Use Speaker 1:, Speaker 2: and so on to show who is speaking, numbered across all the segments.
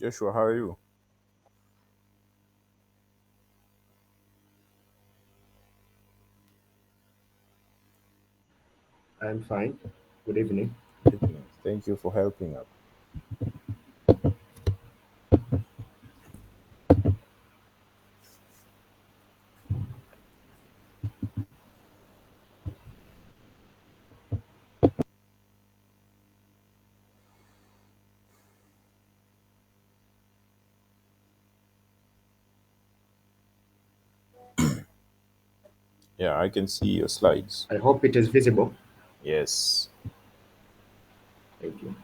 Speaker 1: Joshua, how are you?
Speaker 2: I'm fine. Good evening.
Speaker 1: Evening. Thank you for helping out. Yeah, I can see your slides.
Speaker 2: I hope it is visible.
Speaker 1: Yes.
Speaker 2: Thank you.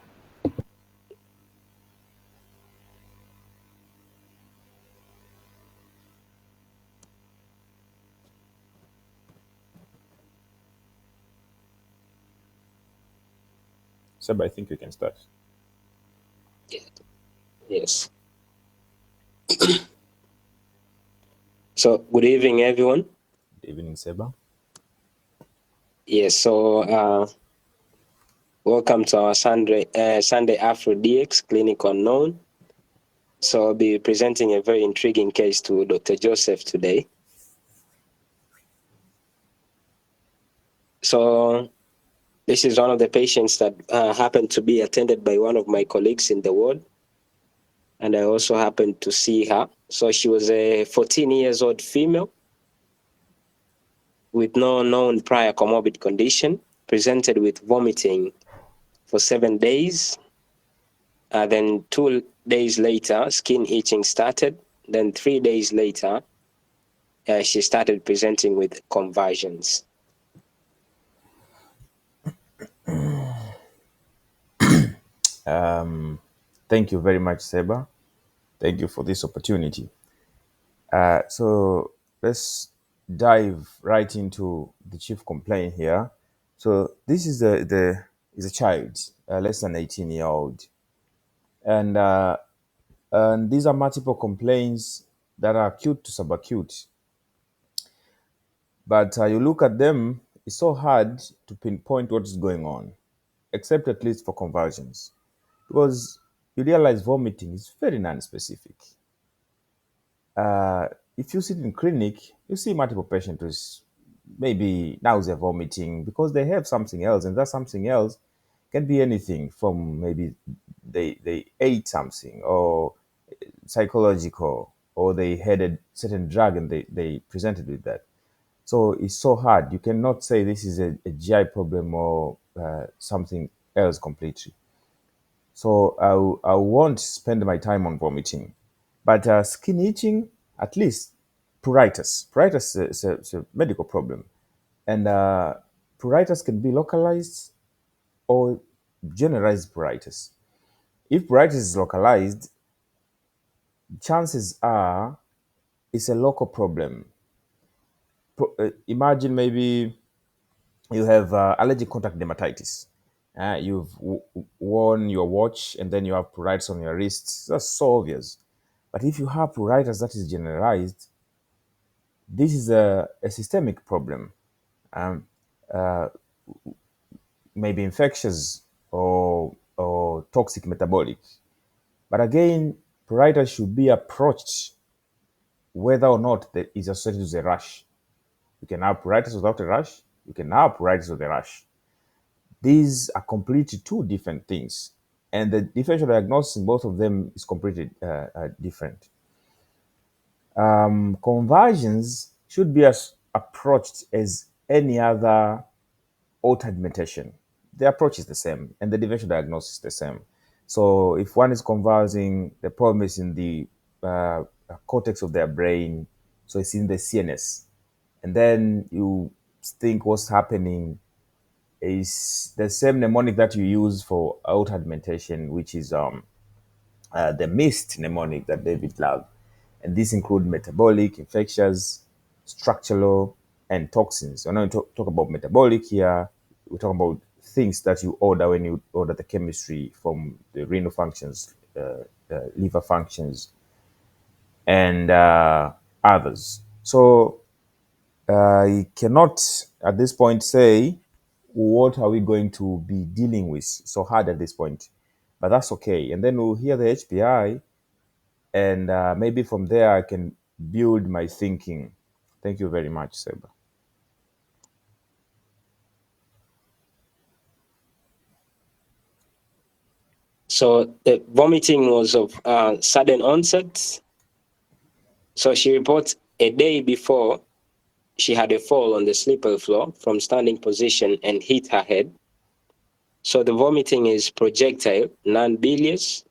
Speaker 1: Seb, I think you can start.
Speaker 3: Yes. So, good evening, everyone.
Speaker 1: Good evening, Seba.
Speaker 3: Yes. Welcome to our Sunday Afro DX Clinic Unknown. So, I'll be presenting a very intriguing case to Dr. Joseph today. So, this is one of the patients that happened to be attended by one of my colleagues in the ward, and I also happened to see her. So, she was a 14 years old female with no known prior comorbid condition, presented with vomiting for 7 days. Then 2 days later, skin itching started. Then 3 days later, she started presenting with conversions.
Speaker 1: Thank you very much, Seba. Thank you for this opportunity. So let's dive right into the chief complaint here. So this is the is a child, less than 18-year-old, and these are multiple complaints that are acute to subacute. But you look at them, it's so hard to pinpoint what is going on, except at least for conversions. Because you realize vomiting is very non-specific. If you sit in clinic, you see multiple patients with maybe nausea, vomiting, because they have something else, and that something else can be anything from maybe they ate something or psychological, or they had a certain drug and they presented with that. So it's so hard. You cannot say this is a GI problem or something else completely. So I won't spend my time on vomiting. But skin itching, at least pruritus. Pruritus is a medical problem. And pruritus can be localized or generalized pruritus. If pruritus is localized, chances are it's a local problem. Imagine maybe you have allergic contact dermatitis. You've worn your watch and then you have pruritus on your wrists. That's so obvious. But if you have pruritus that is generalized, this is a systemic problem, um, maybe infectious or toxic metabolic. But again, pruritus should be approached whether or not there is associated with a rash. You can have pruritus without a rash. You can have pruritus with a rash. These are completely two different things, and the differential diagnosis in both of them is completely different. Conversions should be approached as any other autoaugmentation. The approach is the same, and the differential diagnosis is the same. So, if one is conversing, the problem is in the cortex of their brain, so it's in the CNS, and then you think what's happening is the same mnemonic that you use for auto-augmentation, which is the MIST mnemonic that David loved. And these include metabolic, infectious, structural, and toxins. When we talk about metabolic here, we talk about things that you order when you order the chemistry from the renal functions, liver functions, and others. So I cannot at this point say what are we going to be dealing with so hard at this point, but that's okay. And then we'll hear the HPI, and maybe from there I can build my thinking. Thank you very much, Seba.
Speaker 3: So the vomiting was of sudden onset. So she reports a day before she had a fall on the slippery floor from standing position and hit her head. So the vomiting is projectile, non-bilious,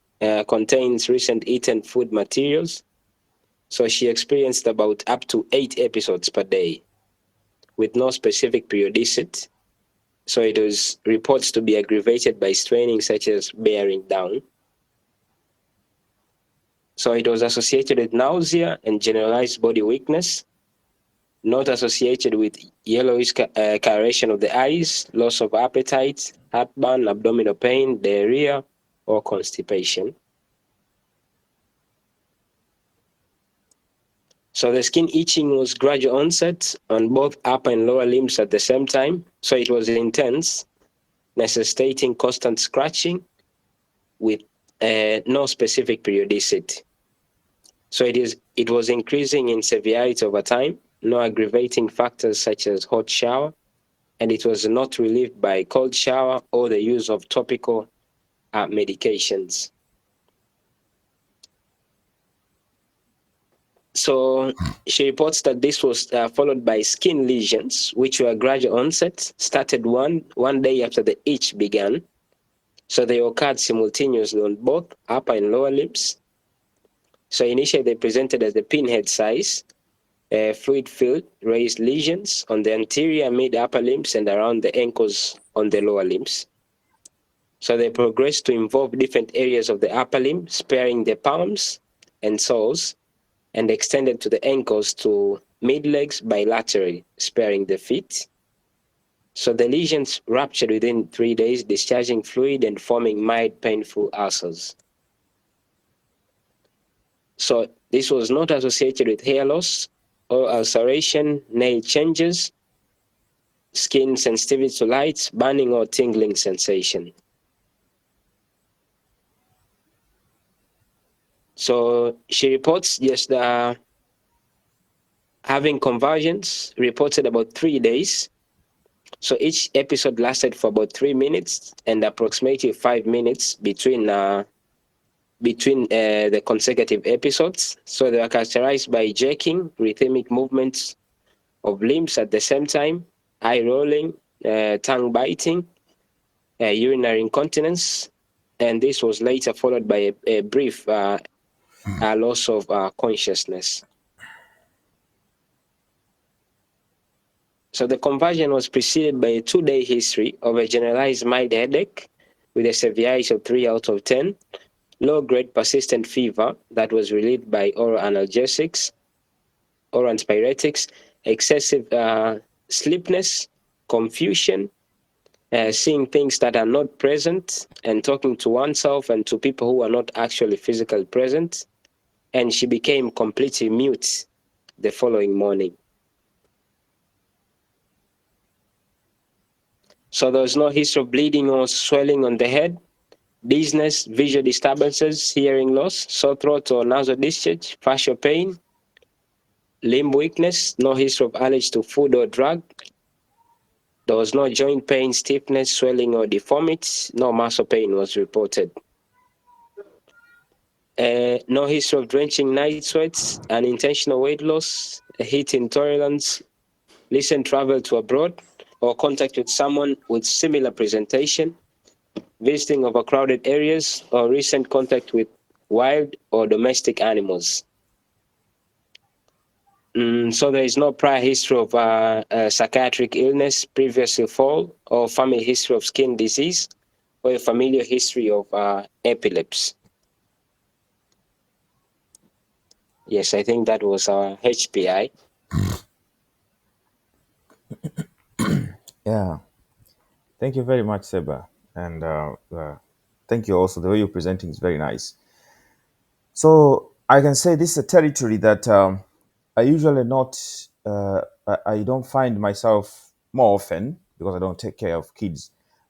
Speaker 3: contains recent eaten food materials. So she experienced about up to 8 episodes per day with no specific periodicity. So it was reports to be aggravated by straining such as bearing down. So it was associated with nausea and generalized body weakness, not associated with yellowish coloration of the eyes, loss of appetite, heartburn, abdominal pain, diarrhea, or constipation. So the skin itching was gradual onset on both upper and lower limbs at the same time. So it was intense, necessitating constant scratching with no specific periodicity. So it was increasing in severity over time, no aggravating factors such as hot shower, and it was not relieved by cold shower or the use of topical medications. So she reports that this was followed by skin lesions, which were gradual onset, started one day after the itch began. So they occurred simultaneously on both upper and lower limbs. So initially they presented as the pinhead size, fluid-filled raised lesions on the anterior mid-upper limbs and around the ankles on the lower limbs. So they progressed to involve different areas of the upper limb, sparing the palms and soles, and extended to the ankles to mid-legs bilaterally, sparing the feet. So the lesions ruptured within 3 days, discharging fluid and forming mild painful ulcers. So this was not associated with hair loss or ulceration, nail changes, skin sensitivity to light, burning or tingling sensation. So she reports just having conversions, reported about 3 days. So each episode lasted for about 3 minutes and approximately 5 minutes between the consecutive episodes. So they were characterized by jerking, rhythmic movements of limbs at the same time, eye rolling, tongue biting, urinary incontinence, and this was later followed by a brief loss of consciousness. So the conversion was preceded by a 2-day history of a generalized mild headache with a severity of 3 out of 10, low-grade persistent fever that was relieved by oral analgesics, oral antipyretics, excessive sleepiness, confusion, seeing things that are not present, and talking to oneself and to people who are not actually physically present. And she became completely mute the following morning. So there was no history of bleeding or swelling on the head, dizziness, visual disturbances, hearing loss, sore throat or nasal discharge, facial pain, limb weakness, no history of allergy to food or drug. There was no joint pain, stiffness, swelling or deformity. No muscle pain was reported. No history of drenching night sweats, unintentional weight loss, heat intolerance, recent travel to abroad, or contact with someone with similar presentation, visiting overcrowded areas, or recent contact with wild or domestic animals. So there is no prior history of psychiatric illness, previous fall, or family history of skin disease, or a familial history of epilepsy. Yes, I think that was our HPI.
Speaker 1: Yeah. Thank you very much, Seba. And thank you also. The way you're presenting is very nice. So I can say this is a territory that I usually not, I don't find myself more often because I don't take care of kids.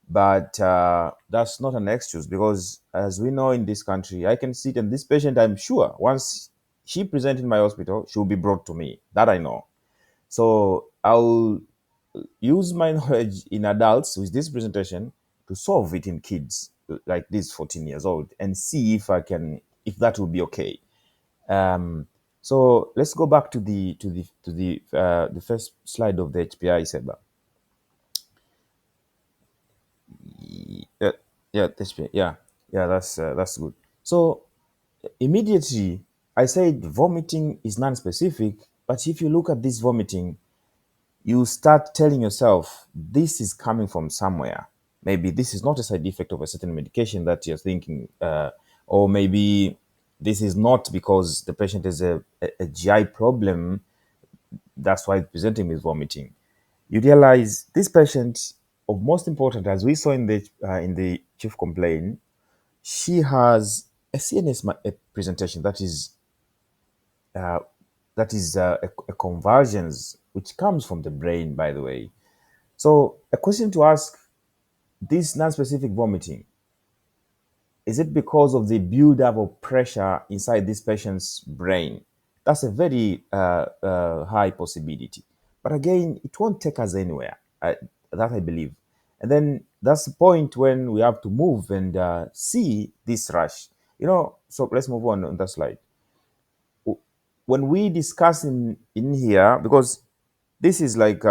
Speaker 1: But that's not an excuse, because as we know in this country, I can sit and this patient, I'm sure once she presents in my hospital, she will be brought to me. That I know. So I'll use my knowledge in adults with this presentation to solve it in kids like this 14 years old and see if I can, if that will be okay. So let's go back to the first slide of the HPI, Seba. Yeah, yeah, HPI, yeah, that's good. So immediately I said vomiting is non-specific, but if you look at this vomiting, you start telling yourself this is coming from somewhere. Maybe this is not a side effect of a certain medication that you're thinking, or maybe this is not because the patient has a GI problem, that's why it's presenting with vomiting. You realize this patient, of most important, as we saw in the chief complaint, she has a CNS a presentation that is a convergence which comes from the brain, by the way. So a question to ask: this non-specific vomiting, is it because of the build-up of pressure inside this patient's brain? That's a very high possibility. But again, it won't take us anywhere. That I believe. And then that's the point when we have to move and see this rush. So let's move on that slide. When we discuss in here, because this is like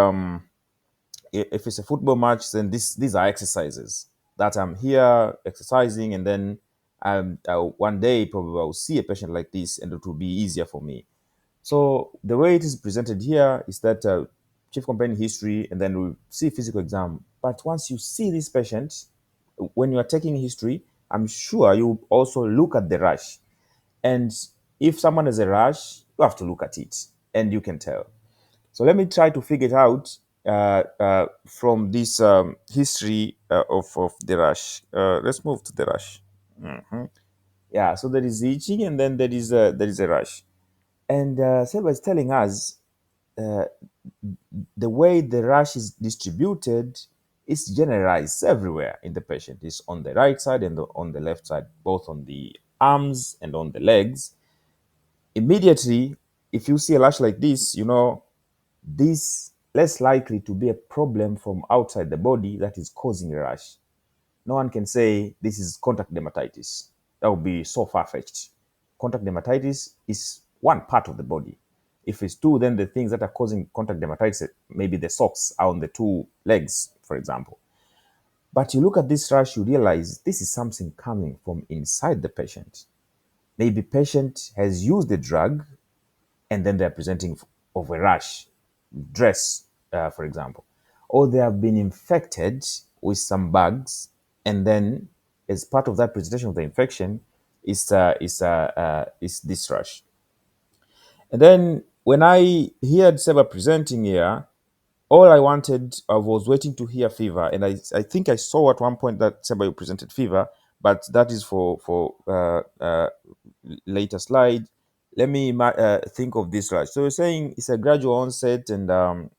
Speaker 1: if it's a football match, then these are exercises that I'm here exercising, and then one day probably I'll see a patient like this, and it will be easier for me. So the way it is presented here is that chief complaint history, and then we'll see physical exam. But once you see this patient, when you are taking history, I'm sure you also look at the rash. And if someone has a rash, you have to look at it, and you can tell. So let me try to figure it out from this history of the rash. Let's move to the rash. Yeah, so there is itching, and then there is a rash. And Seba is telling us the way the rash is distributed is generalized everywhere in the patient. It's on the right side and on the left side, both on the arms and on the legs. Immediately, if you see a rash like this, this less likely to be a problem from outside the body that is causing a rash. No one can say this is contact dermatitis. That would be so far-fetched. Contact dermatitis is one part of the body. If it's two, then the things that are causing contact dermatitis, maybe the socks are on the two legs, for example. But you look at this rash, you realize this is something coming from inside the patient. Maybe patient has used the drug, and then they're presenting of a rash, dress, for example, or they have been infected with some bugs, and then as part of that presentation of the infection is this rash. And then when I heard Seba presenting here, all I wanted, I was waiting to hear fever, and I think I saw at one point that Seba presented fever, but that is for later slide. Let me think of this rash. So we're saying it's a gradual onset, and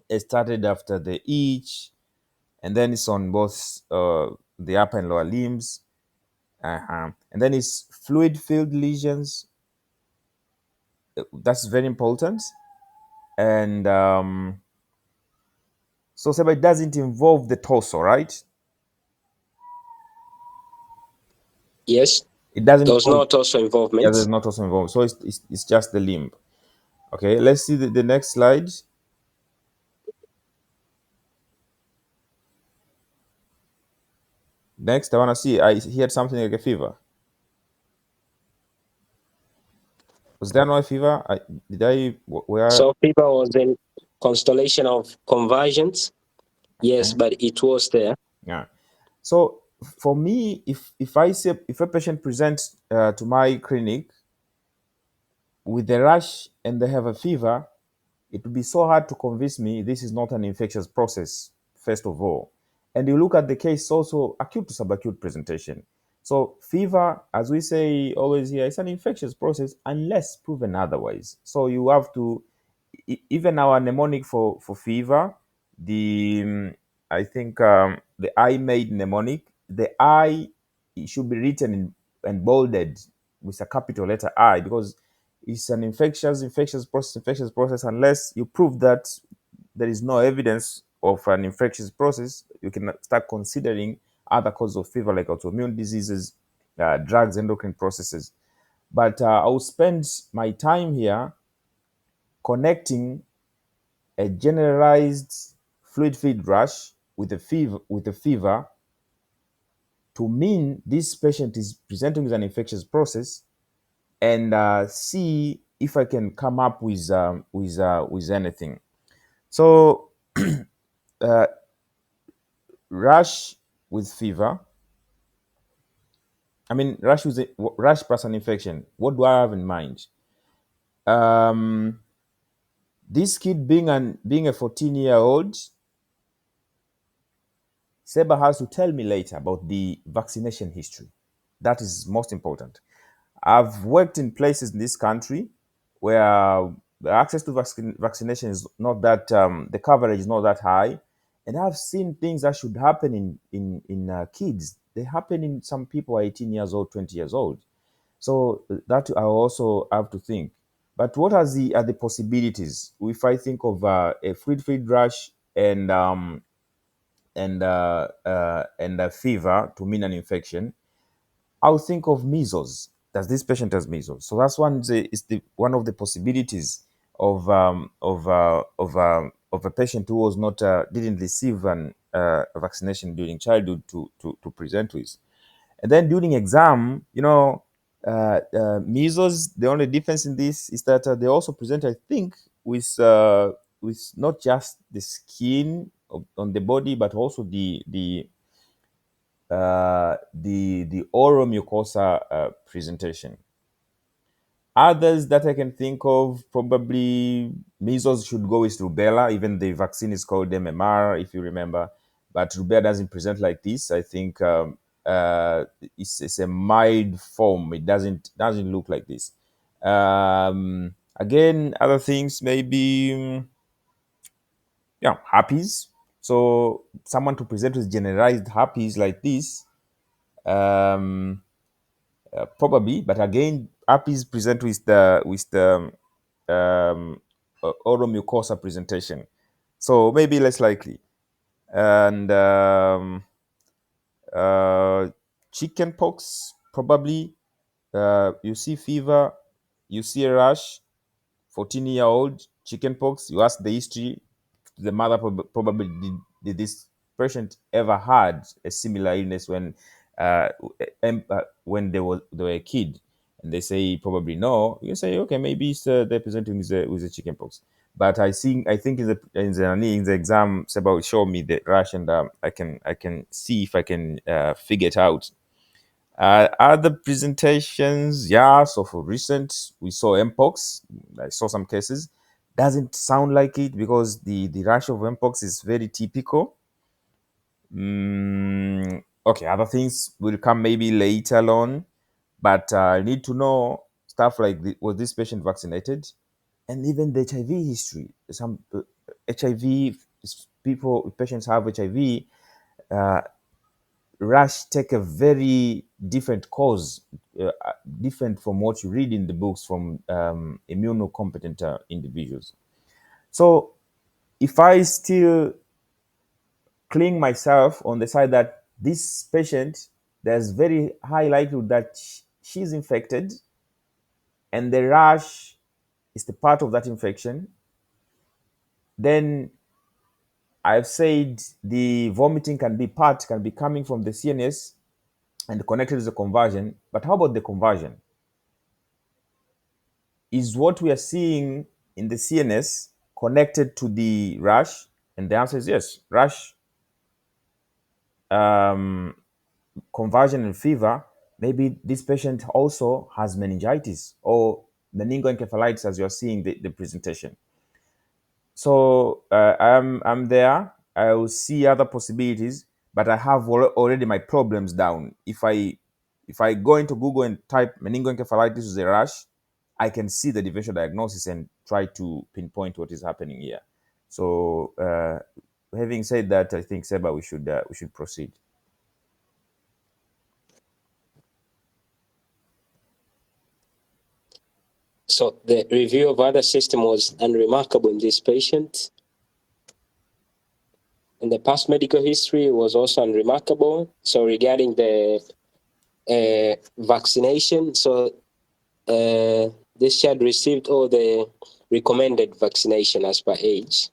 Speaker 1: it started after the itch, and then it's on both the upper and lower limbs, and then it's fluid-filled lesions. That's very important, and so Seba, it doesn't involve the torso, right?
Speaker 3: Yes,
Speaker 1: It doesn't
Speaker 3: there was
Speaker 1: involve.
Speaker 3: no torso
Speaker 1: Yeah,
Speaker 3: involvement.
Speaker 1: there's not torso involved, so it's just the limb. Okay, let's see the next slide. Next, I want to see. I heard something like a fever. Was there no fever? Did I where?
Speaker 3: So fever was in constellation of conversions. Yes, but it was there.
Speaker 1: Yeah. So for me, if I say if a patient presents to my clinic with a rash and they have a fever, it would be so hard to convince me this is not an infectious process, first of all. And you look at the case also acute to subacute presentation. So fever, as we say always here, it's an infectious process unless proven otherwise. So you have to, even our mnemonic for fever, the I think the I made mnemonic. The I, it should be written in and bolded with a capital letter I, because it's an infectious process. Unless you prove that there is no evidence of an infectious process, you can start considering other causes of fever like autoimmune diseases, drugs, endocrine processes. But I'll spend my time here connecting a generalized fluid filled rash with a fever to mean this patient is presenting with an infectious process, and see if I can come up with anything. So rash with fever. I mean, rash plus an infection. What do I have in mind? Um, this kid being a 14-year-old, Seba has to tell me later about the vaccination history. That is most important. I've worked in places in this country where the access to vaccination is not that, the coverage is not that high, and I've seen things that should happen in kids. They happen in some people are 18 years old, 20 years old. So that I also have to think. But what are the possibilities if I think of a fluid rash and a fever to mean an infection? I'll think of measles. Does this patient has measles? So that's one of the possibilities of a patient who was not didn't receive an vaccination during childhood to present with. And then during exam, measles. The only difference in this is that they also present, I think, with not just the skin on the body, but also the oral mucosa presentation. Others that I can think of, probably measles should go with rubella. Even the vaccine is called MMR, if you remember. But rubella doesn't present like this. I think it's a mild form. It doesn't look like this. Again, other things maybe, yeah, herpes. So someone to present with generalized herpes like this, probably, but again, herpes present with the oral mucosa presentation, so maybe less likely. And chicken pox, probably. You see fever, you see a rash, 14-year-old, chicken pox. You ask the history. The mother probably did this patient ever had a similar illness uh, when they were a kid, and they say probably no. You say okay, maybe they're presenting with a chicken pox. But I think in the exam, Seba will show me the rash, and I can see if I can figure it out. Other presentations, yeah. So for recent, we saw mpox. I saw some cases. Doesn't sound like it because the rash of mpox is very typical. Okay, other things will come maybe later on, but I need to know stuff like was this patient vaccinated, and even the HIV history. Some HIV patients have HIV. Rash take a very different course, different from what you read in the books from immunocompetent individuals. So if I still cling myself on the side that this patient, there's very high likelihood that she's infected, and the rash is the part of that infection, then I've said the vomiting can be coming from the CNS and connected to the conversion. But how about the conversion? Is what we are seeing in the CNS connected to the rash? And the answer is yes. Rash, um, conversion, and fever. Maybe this patient also has meningitis or meningoencephalitis, as you're seeing the presentation. So I'm there. I will see other possibilities, but I have already my problems down. If I go into Google and type meningoencephalitis with a rash, I can see the differential diagnosis and try to pinpoint what is happening here. So having said that, I think Seba, we should proceed.
Speaker 3: So the review of other system was unremarkable in this patient. And the past medical history was also unremarkable. So regarding the vaccination, so this child received all the recommended vaccination as per age.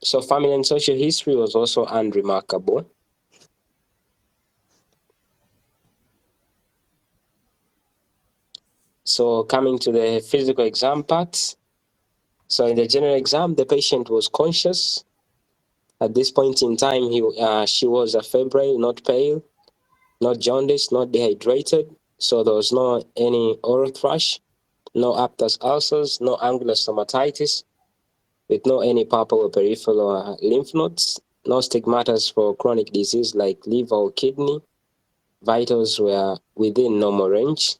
Speaker 3: So family and social history was also unremarkable. So coming to the physical exam part, so in the general exam, the patient was conscious. At this point in time, she was febrile, not pale, not jaundiced, not dehydrated. So there was no any oral thrush, no aphthous ulcers, no angular stomatitis, with no any purple or peripheral lymph nodes, no stigmatas for chronic disease like liver or kidney. Vitals were within normal range.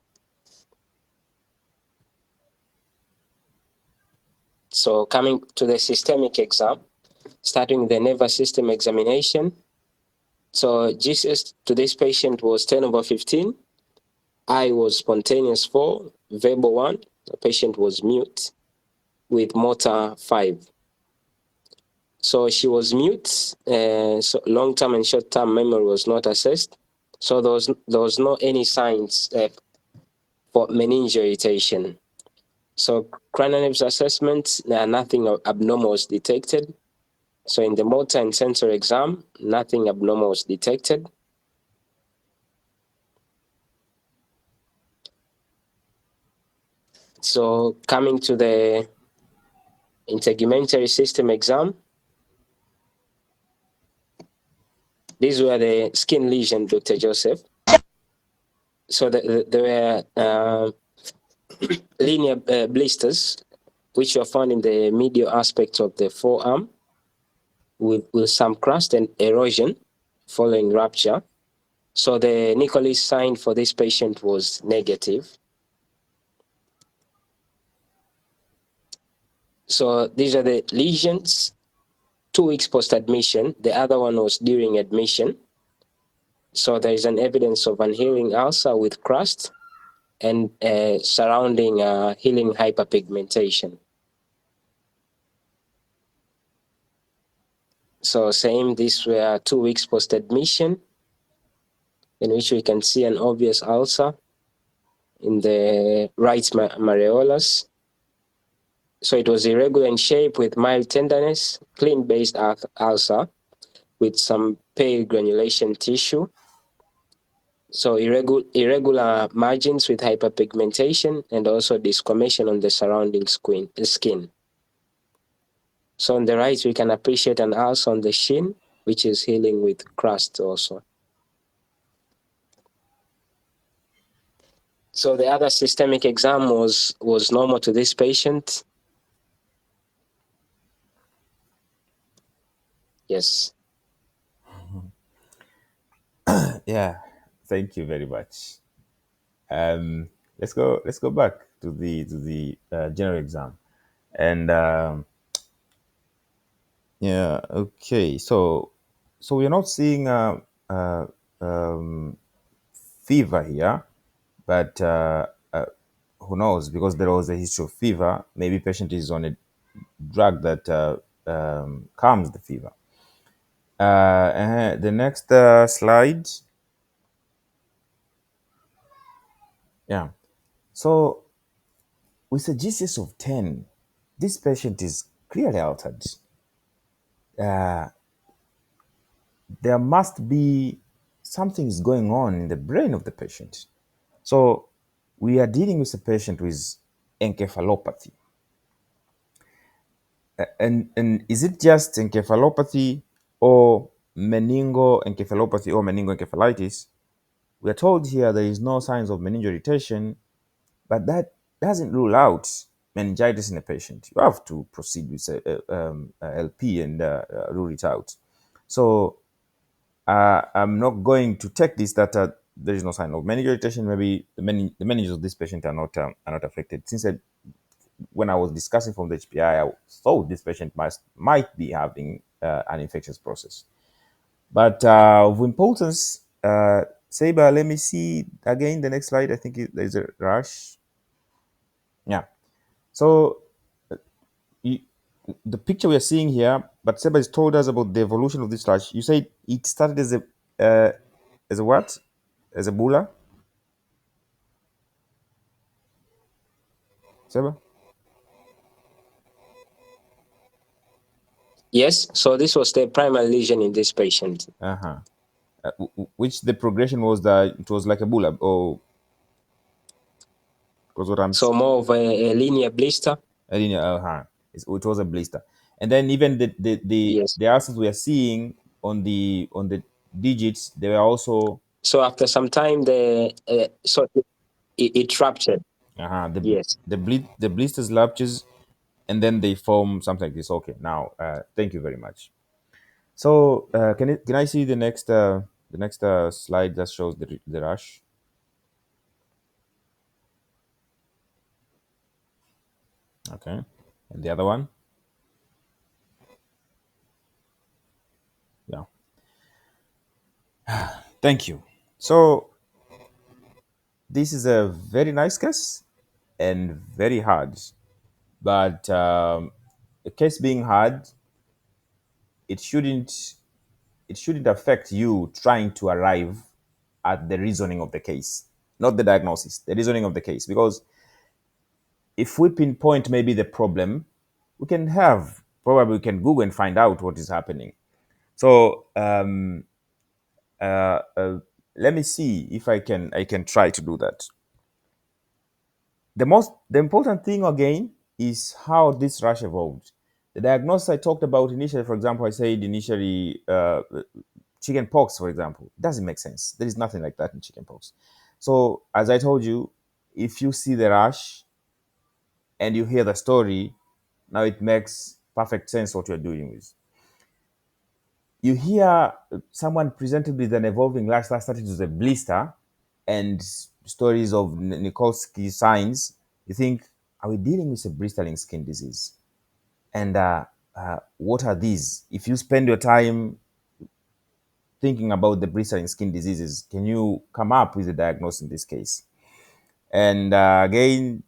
Speaker 3: So coming to the systemic exam, starting with the nervous system examination. So GCS to this patient was 10/15. I was spontaneous 4, verbal 1. The patient was mute with motor 5. So she was mute. So long-term and short-term memory was not assessed. So there was no any signs for meningeal irritation. So cranial nerves assessment, nothing abnormal was detected. So in the motor and sensory exam, nothing abnormal was detected. So coming to the integumentary system exam, these were the skin lesion, Dr. Joseph. So there were linear blisters, which were found in the medial aspect of the forearm with some crust and erosion following rupture. So the Nicolis sign for this patient was negative. So these are the lesions 2 weeks post-admission. The other one was during admission. So there is an evidence of an healing ulcer with crust and surrounding healing hyperpigmentation. So same, these were 2 weeks post-admission, in which we can see an obvious ulcer in the right malleolus. So it was irregular in shape with mild tenderness, clean-based ulcer with some pale granulation tissue. So irregular margins with hyperpigmentation and also discommission on the surrounding skin. So on the right, we can appreciate an ulcer on the shin, which is healing with crust also. So the other systemic exam was normal to this patient. Yes.
Speaker 1: Yeah, thank you very much. Let's go back to the general exam, and yeah, okay. So we're not seeing uh, um, fever here, but who knows? Because there was a history of fever, maybe patient is on a drug that calms the fever. The next slide. Yeah. So with a GCS of 10, this patient is clearly altered. There must be something is going on in the brain of the patient. So we are dealing with a patient with encephalopathy. And is it just encephalopathy or meningoencephalopathy or meningoencephalitis? We are told here there is no signs of meningeal irritation, but that doesn't rule out meningitis in a patient. You have to proceed with LP and rule it out. So I'm not going to take this that there is no sign of meningeal irritation. Maybe the meninges of this patient are not affected. Since when I was discussing from the HPI, I thought this patient might be having an infectious process. But of importance, Saber, let me see again the next slide. I think there's a Rash. Yeah. So you, the picture we are seeing here, but Seba has told us about the evolution of this Rash. You said it started as a what? As a bulla? Seba?
Speaker 3: Yes, so this was the primary lesion in this patient.
Speaker 1: Uh-huh. Which the progression was that it was like a bulla, or was what I'm
Speaker 3: So more of a linear blister.
Speaker 1: uh-huh. It was a blister. And then even
Speaker 3: Yes.
Speaker 1: the ulcers we are seeing on the digits, they were also
Speaker 3: So after some time, it ruptured.
Speaker 1: uh-huh.
Speaker 3: Yes.
Speaker 1: The blisters ruptures, and then they form something like this. Okay, now thank you very much. So can I see the next slide that shows the Rash? Okay, and the other one, yeah. Thank you. So this is a very nice case and very hard, but a case being hard, it shouldn't it shouldn't affect you trying to arrive at the reasoning of the case, not the diagnosis, the reasoning of the case. Because if we pinpoint maybe the problem, we can Google and find out what is happening. So let me see if I can try to do that. The important thing again is how this rash evolved. The diagnosis I talked about initially, for example, I said initially chicken pox, for example, doesn't make sense. There is nothing like that in chicken pox. So as I told you, if you see the rash and you hear the story, now it makes perfect sense what you're doing with. You hear someone presented with an evolving rash that started with a blister and stories of Nikolsky signs. You think, are we dealing with a blistering skin disease? And what are these? If you spend your time thinking about the blistering skin diseases, can you come up with a diagnosis in this case? And again,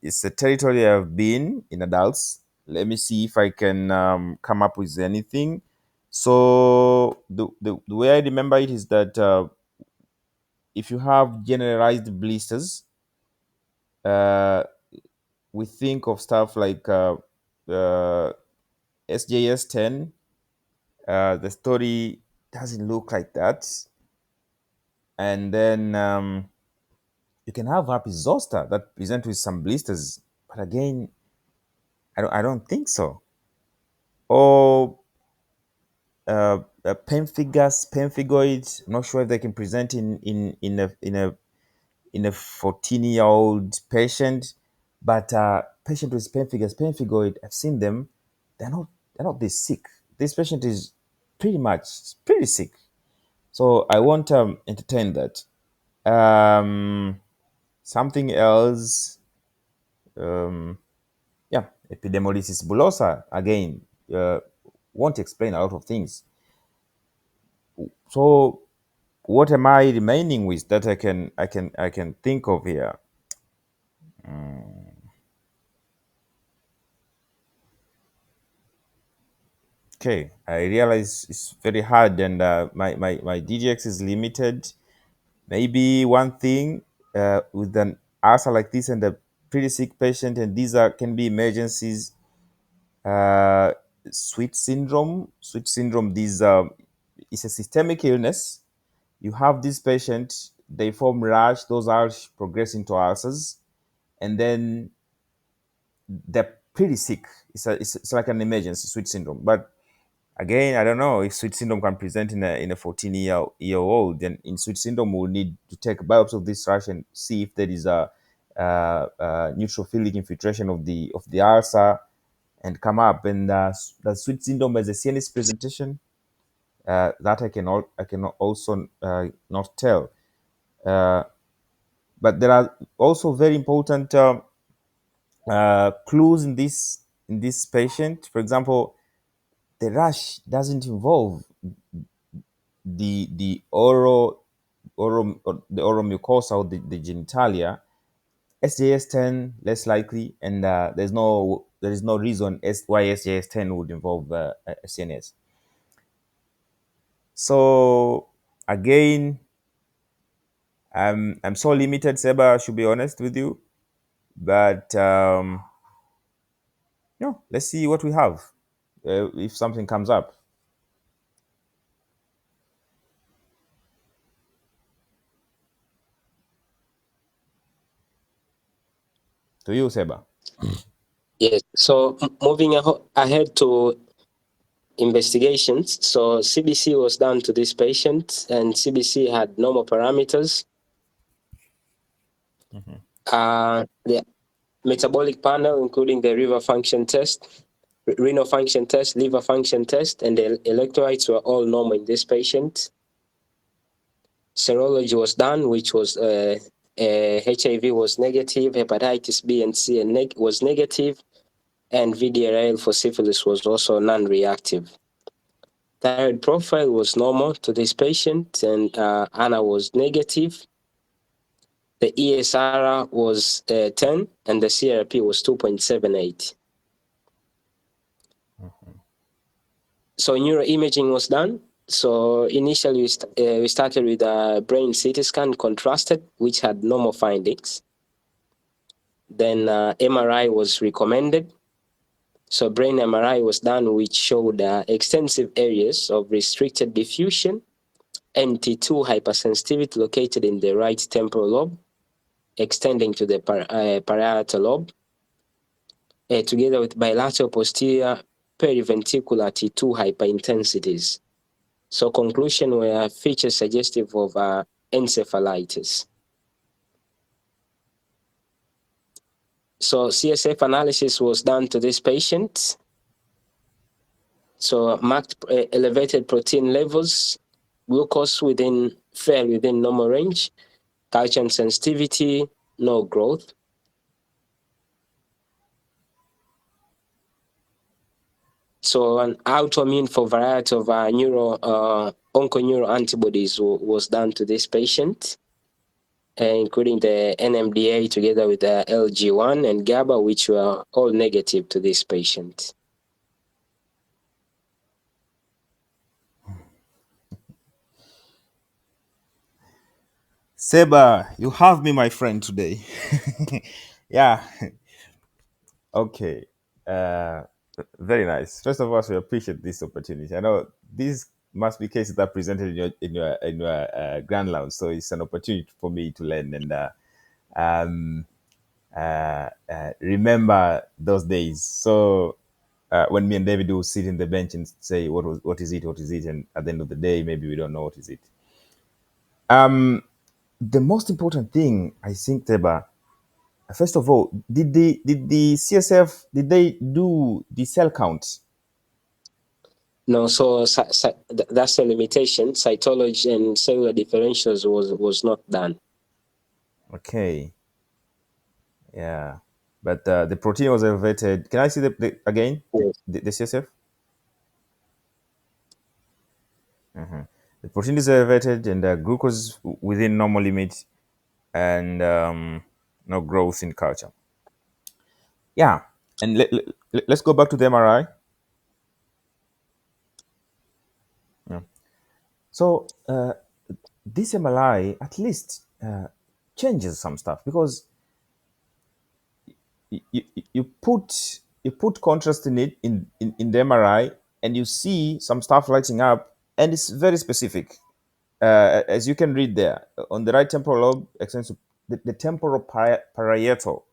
Speaker 1: it's a territory I've been in adults. Let me see if I can come up with anything. So the way I remember it is that if you have generalized blisters, uh, we think of stuff like uh, SJS 10. The story doesn't look like that. And then you can have herpes zoster that present with some blisters. But again, I don't think so. Or pemphigoid. Not sure if they can present in a 14-year-old patient, but patient with pemphigoid, I've seen them. They're not this sick. This patient is pretty sick. So I won't entertain that. Something else. Yeah, epidermolysis bullosa again won't explain a lot of things. So what am I remaining with that I can think of here? Okay, I realize it's very hard, and my DGX is limited. Maybe one thing with an ulcer like this and a pretty sick patient, and these can be emergencies. Uh, Sweet syndrome. Sweet syndrome. This is a systemic illness. You have this patient, they form rash. Those rash progress into ulcers, and then they're pretty sick. It's like an emergency sweet syndrome. But again, I don't know if sweet syndrome can present in a 14-year old. Then in sweet syndrome, we'll need to take biopsy of this rash and see if there is a neutrophilic infiltration of the ulcer and come up. And the sweet syndrome as a CNS presentation, that I can also not tell. But there are also very important clues in this patient. For example, the rash doesn't involve the oral mucosa or the genitalia. SJS10 less likely, and there is no reason why SJS10 would involve CNS. So again, I'm so limited, Seba. I should be honest with you, but let's see what we have if something comes up. To you, Seba.
Speaker 3: Yes. So moving ahead to investigations. So CBC was done to this patient, and CBC had normal parameters. The metabolic panel, including the renal function test, liver function test, and the electrolytes were all normal in this patient. Serology was done, which was HIV was negative, hepatitis B and C was negative, and VDRL for syphilis was also non-reactive. Thyroid profile was normal to this patient, and ANA was negative. The ESR was 10, and the CRP was 2.78. So neuroimaging was done. So initially we started with a brain CT scan contrasted, which had normal findings. Then MRI was recommended. So brain MRI was done, which showed extensive areas of restricted diffusion, NT2 hypersensitivity located in the right temporal lobe, extending to the parietal lobe, together with bilateral posterior periventricular T2 hyperintensities. So conclusion were features suggestive of encephalitis. So CSF analysis was done to this patient. So marked elevated protein levels, glucose fell within normal range, calcium sensitivity, no growth. So an autoimmune for variety of onconeural antibodies was done to this patient, including the NMDA together with the LG1 and GABA, which were all negative to this patient.
Speaker 1: Seba, you have me, my friend, today. Yeah. Okay. Uh, Very nice. First of all, we appreciate this opportunity. I know these must be cases that are presented in your grand lounge, so it's an opportunity for me to learn and um, remember those days. So when me and David will sit in the bench and say, what is it, and at the end of the day, maybe we don't know what is it. The most important thing, I think, Teba, first of all, did the CSF did they do the cell count?
Speaker 3: No, so that's a limitation. Cytology and cellular differentials was not done.
Speaker 1: Okay. Yeah. But the protein was elevated. Can I see again?
Speaker 3: Yes.
Speaker 1: The CSF? The protein is elevated and glucose within normal limit and no growth in culture. Yeah. And let's go back to the MRI. Yeah. So this MRI at least changes some stuff because you, you put contrast in it in the MRI and you see some stuff lighting up and it's very specific. As you can read there on the right temporal lobe extends to the temporal parietal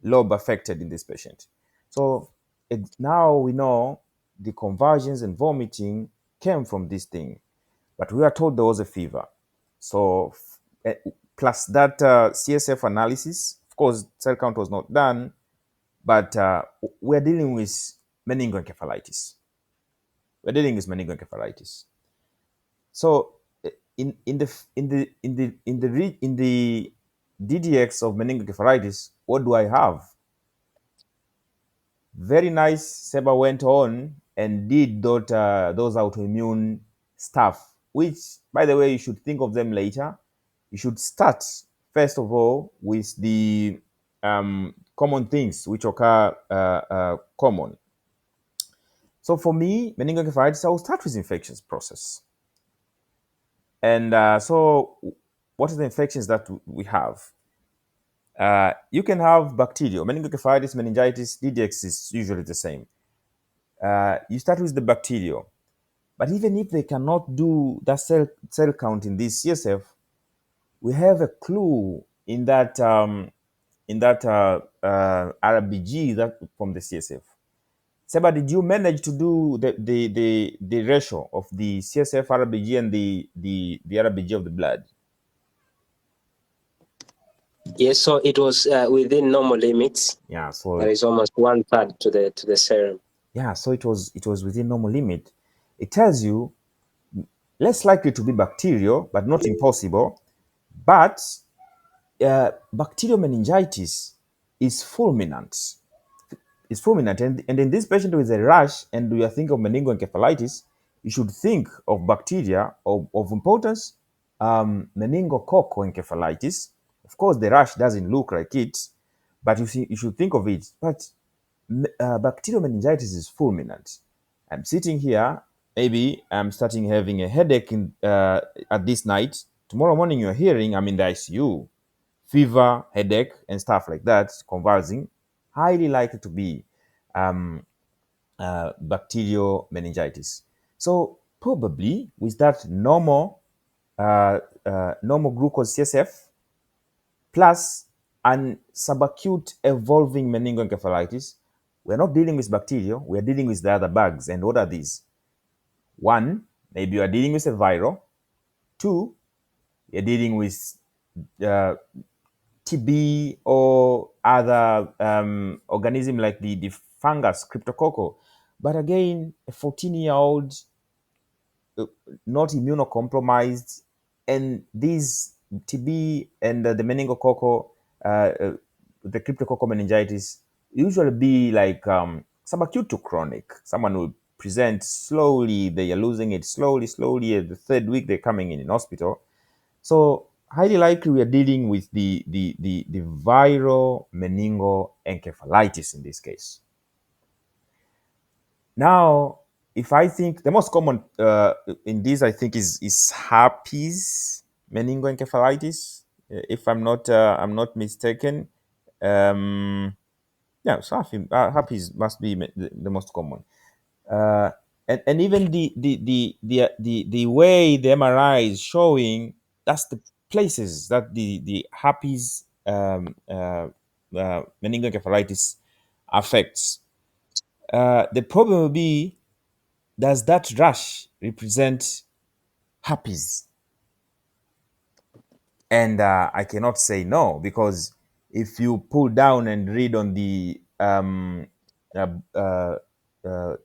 Speaker 1: lobe affected in this patient. So now we know the convulsions and vomiting came from this thing, but we are told there was a fever. So plus that CSF analysis, of course, cell count was not done, but we're dealing with meningoencephalitis. We're dealing with meningoencephalitis. So in the DDX of meningoencephalitis, what do I have? Very nice. Seba went on and did those autoimmune stuff, which, by the way, you should think of them later. You should start, first of all, with the common things which occur common. So for me, meningoencephalitis, I will start with infections process. And so what are the infections that we have? You can have bacterial. Meningoencephalitis, meningitis, DDX is usually the same. You start with the bacterial. But even if they cannot do that cell count in this CSF, we have a clue in that RBG that from the CSF. Seba, did you manage to do the ratio of the CSF RBG and the RBG of the blood?
Speaker 3: Yes, so it was within normal limits.
Speaker 1: Yeah, so
Speaker 3: there is almost 1/3 to the serum.
Speaker 1: Yeah, so it was within normal limit. It tells you less likely to be bacterial, but not impossible. But bacterial meningitis is fulminant. It's fulminant, and in this patient with a rash, and you are thinking of meningoencephalitis, you should think of bacteria of importance, meningococcal encephalitis. Of course, the rash doesn't look like it, but you should think of it. But bacterial meningitis is fulminant. I'm sitting here, maybe I'm starting having a headache at this night. Tomorrow morning, you're hearing I'm in the ICU, fever, headache, and stuff like that, convulsing, highly likely to be bacterial meningitis. So probably with that normal glucose CSF plus an subacute evolving meningoencephalitis, we're not dealing with bacteria, we're dealing with the other bugs. And what are these? One, maybe you are dealing with a viral. Two, you're dealing with TB or other organism like the fungus, cryptococcal. But again, a 14-year-old, not immunocompromised, and these TB and the meningococcal, the cryptococcal meningitis, usually be like subacute to chronic. Someone will present slowly, they are losing it slowly. At the third week, they're coming in hospital. So highly likely we are dealing with the viral meningoencephalitis in this case. Now, if I think the most common in this, I think is herpes meningoencephalitis, if I'm not mistaken. Yeah, so herpes must be the most common. And even the way the MRI is showing, that's the places that the herpes meningoencephalitis affects. The problem will be, does that rash represent herpes? And I cannot say no, because if you pull down and read on the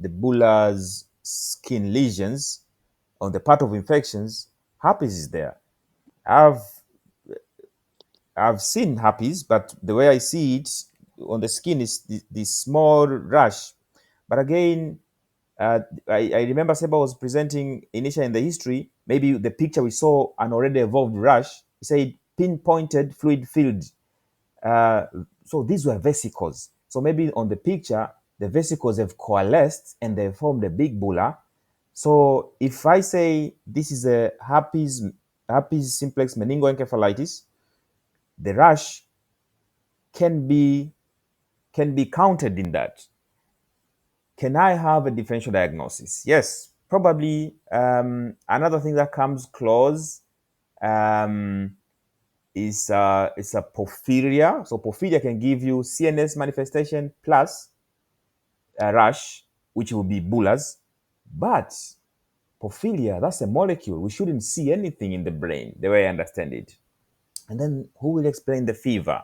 Speaker 1: bullar's skin lesions on the part of infections, herpes is there. I've seen herpes, but the way I see it on the skin is the small rash. But again, I remember Seba was presenting initially in the history, maybe the picture we saw an already evolved rash. He said pinpointed fluid filled. So these were vesicles. So maybe on the picture, the vesicles have coalesced and they formed a big bulla. So if I say this is a herpes simplex meningoencephalitis, the rash can be counted in that. Can I have a differential diagnosis? Yes, probably. Another thing that comes close is a porphyria. So porphyria can give you CNS manifestation plus a rash, which will be bullous. But porphyria, that's a molecule. We shouldn't see anything in the brain, the way I understand it. And then who will explain the fever?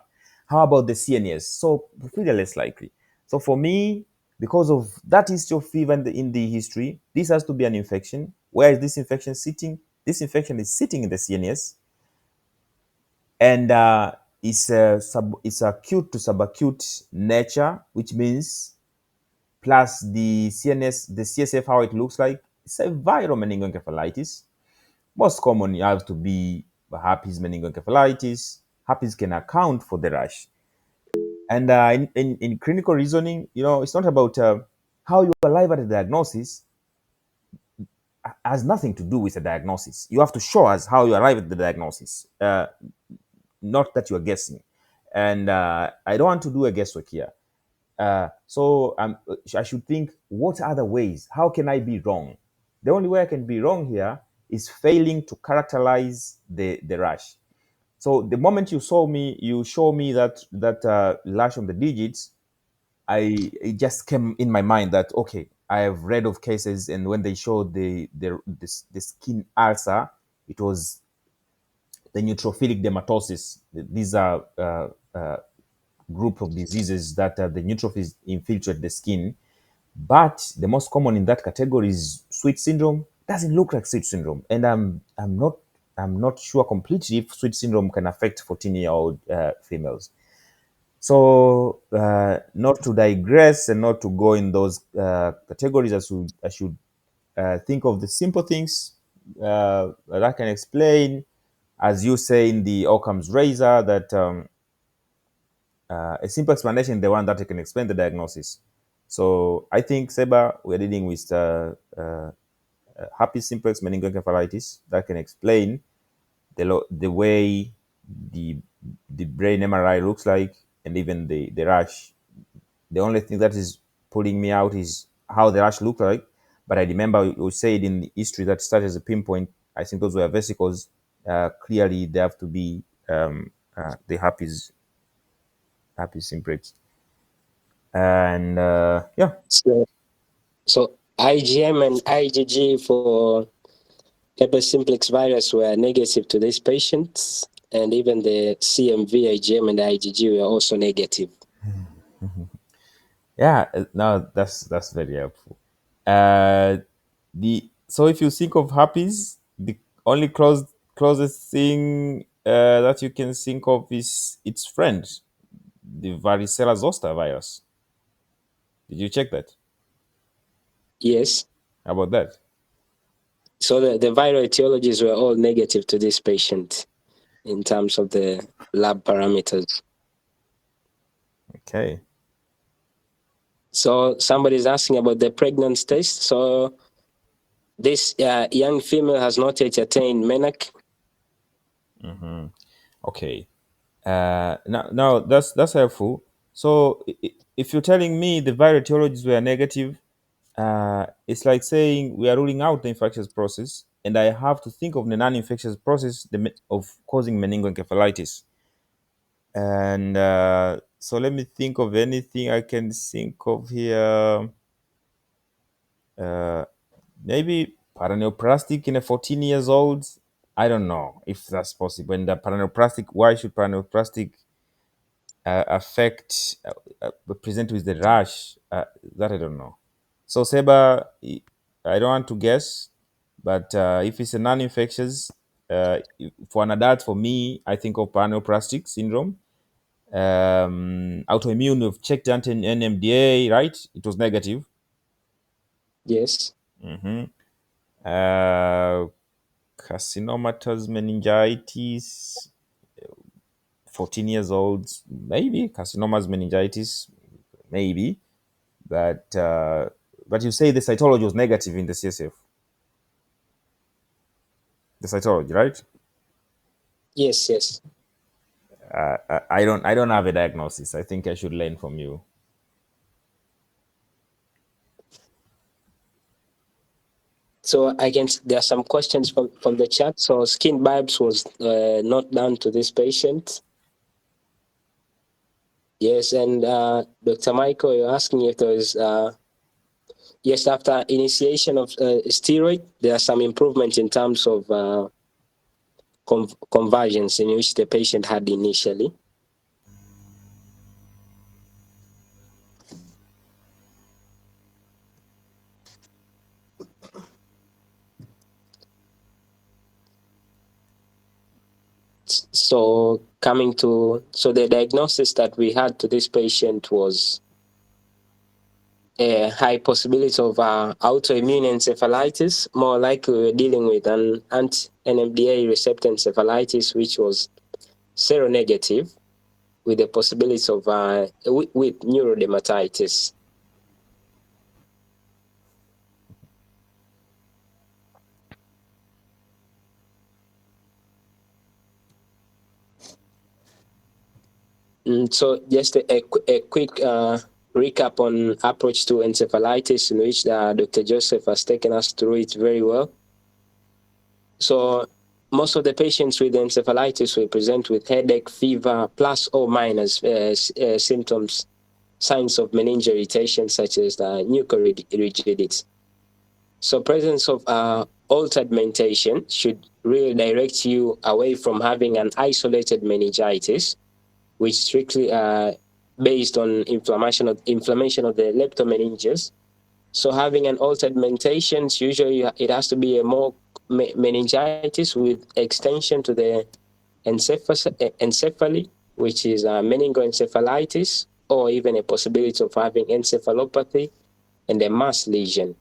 Speaker 1: How about the CNS? So porphyria less likely. So for me, because of that history of fever in the history, this has to be an infection. Where is this infection sitting? This infection is sitting in the CNS, and it's acute to subacute nature, which means plus the CNS, the CSF, how it looks like, it's a viral meningoencephalitis. Most common has to be herpes meningoencephalitis. Herpes can account for the rash. And in clinical reasoning, it's not about how you arrive at a diagnosis, has nothing to do with the diagnosis. You have to show us how you arrive at the diagnosis, not that you're guessing. And I don't want to do a guesswork here. So I should think, what other ways? How can I be wrong? The only way I can be wrong here is failing to characterize the rash. So the moment you show me that lash on the digits, it just came in my mind that, okay, I have read of cases, and when they showed the skin ulcer, it was the neutrophilic dermatosis. These are group of diseases that the neutrophils infiltrate the skin. But the most common in that category is sweet syndrome. Doesn't look like sweet syndrome, and I'm not sure completely if sweet syndrome can affect 14-year-old females. So not to digress and not to go in those categories, I should think of the simple things that I can explain, as you say in the Occam's razor, that a simple explanation, the one that can explain the diagnosis. So I think, Seba, we're dealing with herpes simplex meningoencephalitis that can explain the way the brain MRI looks like, and even the rash. The only thing that is pulling me out is how the rash looked like. But I remember you said in the history that started as a pinpoint. I think those were vesicles. Clearly, they have to be the herpes simplex. And yeah.
Speaker 3: So IgM and IgG for herpes simplex virus were negative to these patients, and even the CMV, IgM, and IgG were also negative.
Speaker 1: Yeah, no, that's very helpful. So if you think of herpes, the only closest thing that you can think of is its friend, the varicella zoster virus. Did you check that?
Speaker 3: Yes.
Speaker 1: How about that?
Speaker 3: So the viral etiologies were all negative to this patient in terms of the lab parameters.
Speaker 1: Okay.
Speaker 3: So somebody's asking about the pregnancy test. So this young female has not yet attained MENAC.
Speaker 1: Okay. Now that's helpful. So if you're telling me the viral etiologies were negative, it's like saying we are ruling out the infectious process, and I have to think of the non-infectious process of causing meningoencephalitis. And so let me think of anything I can think of here. Maybe paraneoplastic in a 14 years old. I don't know if that's possible. And the paraneoplastic, why should paraneoplastic affect present with the rash? That I don't know. So Seba, I don't want to guess, but if it's a non-infectious, for an adult, for me, I think of paraneoplastic syndrome. Autoimmune, we've checked NMDA, right? It was negative.
Speaker 3: Yes.
Speaker 1: Carcinomatous meningitis, 14 years old, maybe carcinomas meningitis, maybe, but you say the cytology was negative in the CSF. The cytology, right?
Speaker 3: Yes, yes.
Speaker 1: I don't have a diagnosis. I think I should learn from you.
Speaker 3: So there are some questions from the chat. So skin biopsy was not done to this patient. Yes, and Dr. Michael, you're asking if there is yes, after initiation of steroid, there are some improvement in terms of conversions in which the patient had initially. So the diagnosis that we had to this patient was a high possibility of autoimmune encephalitis. More likely, we're dealing with an anti-NMDA receptor encephalitis, which was seronegative, with the possibility of with neurodermatitis. So just a quick recap on approach to encephalitis, in which Dr. Joseph has taken us through it very well. So most of the patients with encephalitis will present with headache, fever, plus or minus symptoms, signs of meningeal irritation, such as mucorigidity. So presence of altered mentation should really direct you away from having an isolated meningitis, which strictly based on inflammation of the leptomeninges. So having an altered mentation, usually it has to be a more meningitis with extension to the encephaly, which is meningoencephalitis, or even a possibility of having encephalopathy and a mass lesion.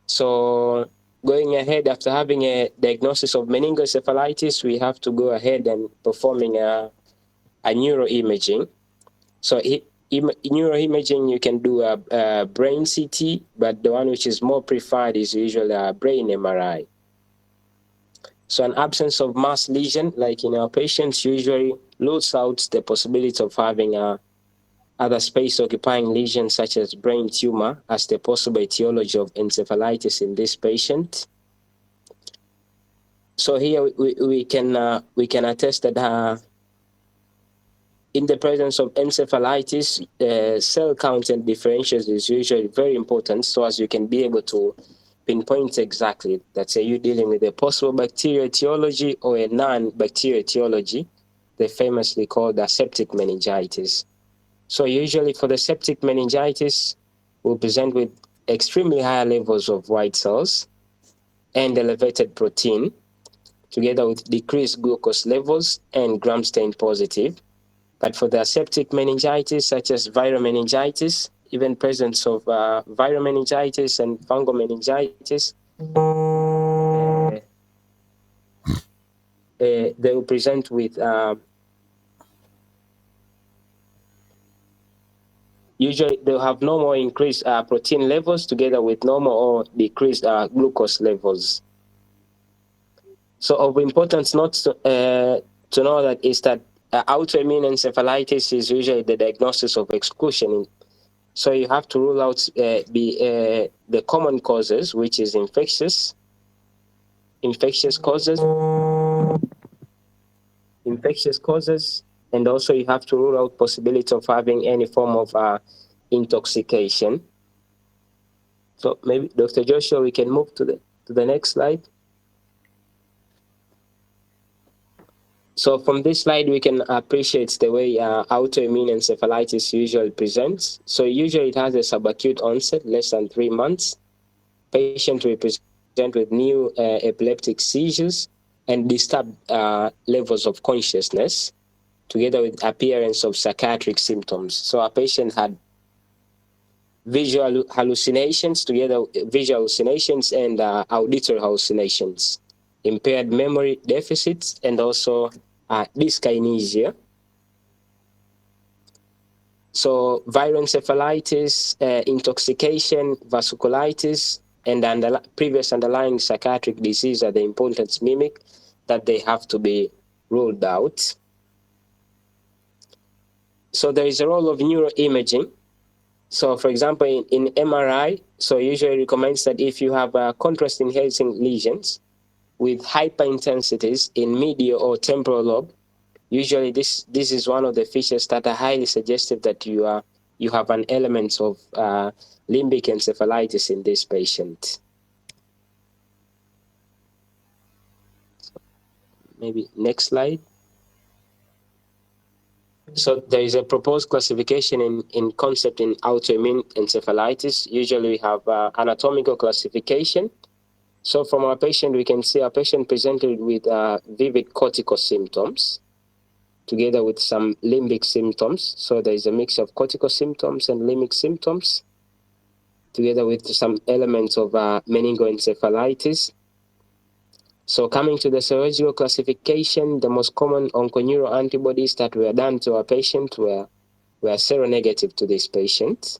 Speaker 3: So going ahead, after having a diagnosis of meningoencephalitis, we have to go ahead and performing a neuroimaging. So neuroimaging, you can do a brain CT, but the one which is more preferred is usually a brain MRI. So an absence of mass lesion, like in our patients, usually rules out the possibility of having other space-occupying lesions such as brain tumor as the possible etiology of encephalitis in this patient. So here we can attest that in the presence of encephalitis, cell count and differentials is usually very important, so as you can be able to pinpoint exactly that, say, you're dealing with a possible bacterial etiology or a non-bacterial etiology, they famously called septic meningitis. So usually for the septic meningitis, we'll present with extremely high levels of white cells and elevated protein, together with decreased glucose levels and gram stain positive. But for the septic meningitis, such as viral meningitis, even presence of viral meningitis and fungal meningitis, they will present with usually they'll have normal increased protein levels together with normal or decreased glucose levels. So of importance not to know that is that autoimmune encephalitis is usually the diagnosis of exclusion. So you have to rule out the common causes, which is infectious causes, and also you have to rule out possibility of having any form of intoxication. So maybe Dr. Joshua, we can move to the next slide. So from this slide, we can appreciate the way autoimmune encephalitis usually presents. So usually it has a subacute onset, less than 3 months. Patient will present with new epileptic seizures and disturbed levels of consciousness, together with appearance of psychiatric symptoms. So our patient had visual hallucinations, and auditory hallucinations, impaired memory deficits, and also dyskinesia. So viral encephalitis, intoxication, vasculitis, and previous underlying psychiatric disease are the important mimic that they have to be ruled out. So there is a role of neuroimaging. So for example, in MRI, so usually recommends that if you have contrast enhancing lesions with hyperintensities in medial or temporal lobe, usually this is one of the features that are highly suggestive that you have an element of limbic encephalitis in this patient. Maybe next slide. So there is a proposed classification in concept in autoimmune encephalitis. Usually we have anatomical classification. So from our patient, we can see our patient presented with vivid cortical symptoms, together with some limbic symptoms. So there is a mix of cortical symptoms and limbic symptoms. together with some elements of meningoencephalitis. So coming to the serological classification, the most common onconeural antibodies that were done to our patient were seronegative to this patient.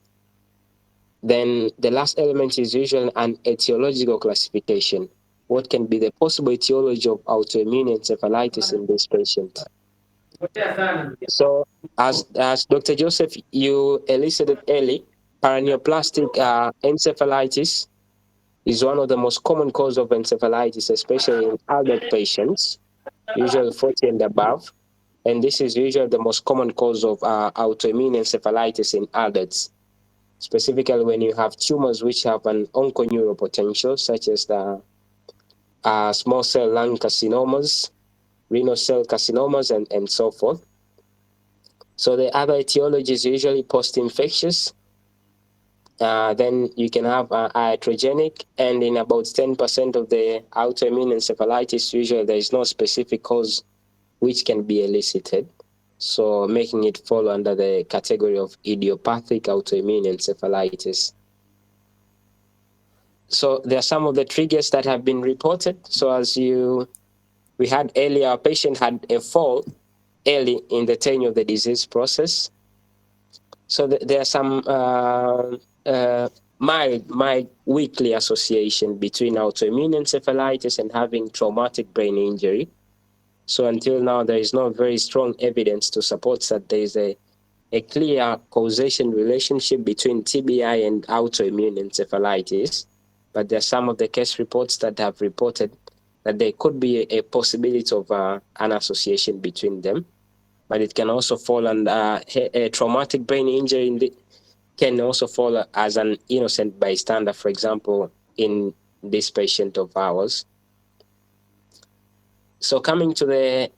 Speaker 3: Then the last element is usually an etiological classification. What can be the possible etiology of autoimmune encephalitis in this patient? So as Dr. Joseph, you elicited early, paraneoplastic encephalitis is one of the most common cause of encephalitis, especially in adult patients, usually 40 and above. And this is usually the most common cause of autoimmune encephalitis in adults, specifically when you have tumors which have an onconeural potential, such as the small cell lung carcinomas, renal cell carcinomas, and so forth. So the other etiology is usually post-infectious. Then you can have iatrogenic, and in about 10% of the autoimmune encephalitis, usually there is no specific cause which can be elicited, so making it fall under the category of idiopathic autoimmune encephalitis. So there are some of the triggers that have been reported. So as we had earlier, our patient had a fall early in the tenure of the disease process. So there are some mild weakly association between autoimmune encephalitis and having traumatic brain injury. So until now, there is no very strong evidence to support that there is a clear causation relationship between TBI and autoimmune encephalitis. But there are some of the case reports that have reported that there could be a possibility of an association between them. But it can also fall under a traumatic brain injury can also fall as an innocent bystander, for example, in this patient of ours. So coming to the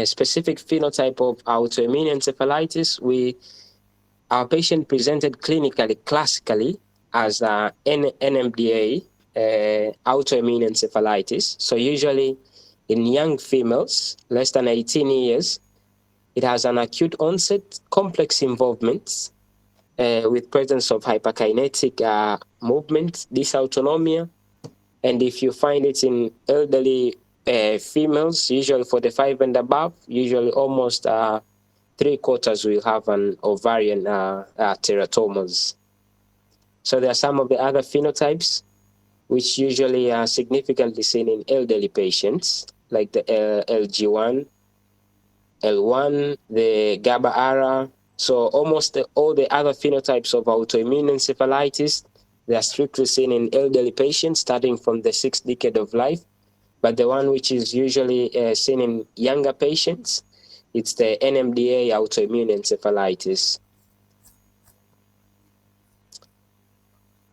Speaker 3: specific phenotype of autoimmune encephalitis, our patient presented clinically, classically, as NMDA, autoimmune encephalitis. So usually in young females, less than 18 years, it has an acute onset, complex involvement with presence of hyperkinetic movement, dysautonomia. And if you find it in elderly females, usually 45 and above, usually almost 3/4 will have an ovarian teratomas. So there are some of the other phenotypes which usually are significantly seen in elderly patients, like the LG1, L1, the GABA-ARA. So almost all the other phenotypes of autoimmune encephalitis, they are strictly seen in elderly patients starting from the 6th decade of life. But the one which is usually seen in younger patients, it's the NMDA autoimmune encephalitis.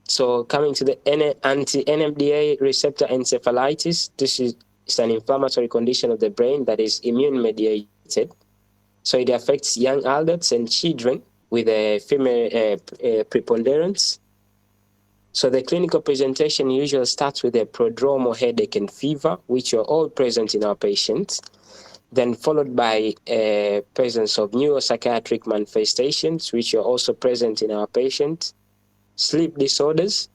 Speaker 3: So coming to the anti-NMDA receptor encephalitis, this is an inflammatory condition of the brain that is immune-mediated. So it affects young adults and children with a female preponderance. So the clinical presentation usually starts with a prodromal headache and fever, which are all present in our patients, then followed by a presence of neuropsychiatric manifestations, which are also present in our patients, sleep disorders.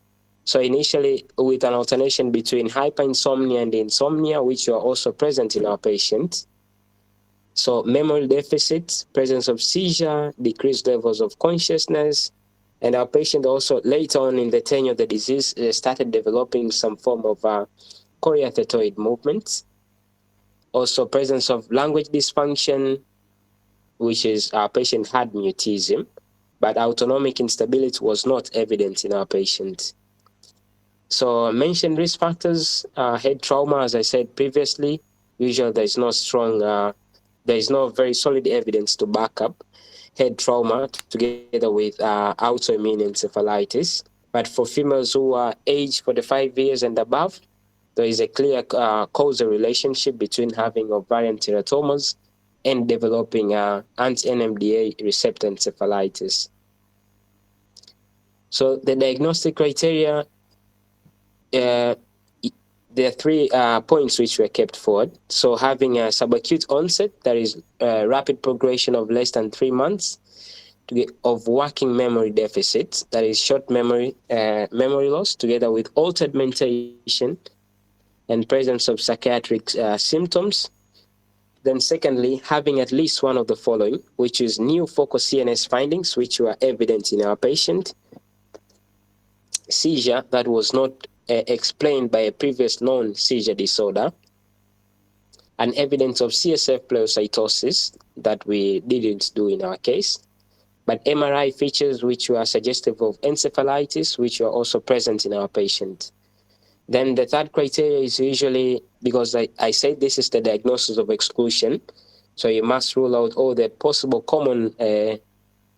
Speaker 3: So initially with an alternation between hyperinsomnia and insomnia, which are also present in our patients. So memory deficit, presence of seizure, decreased levels of consciousness, and our patient also later on in the tenure of the disease started developing some form of choreothetoid movements. Also presence of language dysfunction, which is our patient had mutism, but autonomic instability was not evident in our patient. So mentioned risk factors, head trauma, as I said previously, usually there is no very solid evidence to back up head trauma together with autoimmune encephalitis. But for females who are aged 45 years and above, there is a clear causal relationship between having ovarian teratomas and developing anti-NMDA receptor encephalitis. So the diagnostic criteria, there are 3 points which were kept forward. So having a subacute onset, that is rapid progression of less than 3 months, of working memory deficits, that is short memory loss, together with altered mentation and presence of psychiatric symptoms. Then secondly, having at least one of the following, which is new focal CNS findings, which were evident in our patient, seizure that was not explained by a previous known seizure disorder, and evidence of CSF pleocytosis that we didn't do in our case, but MRI features which were suggestive of encephalitis, which were also present in our patient. Then the third criteria is usually, because I said this is the diagnosis of exclusion, so you must rule out all the possible common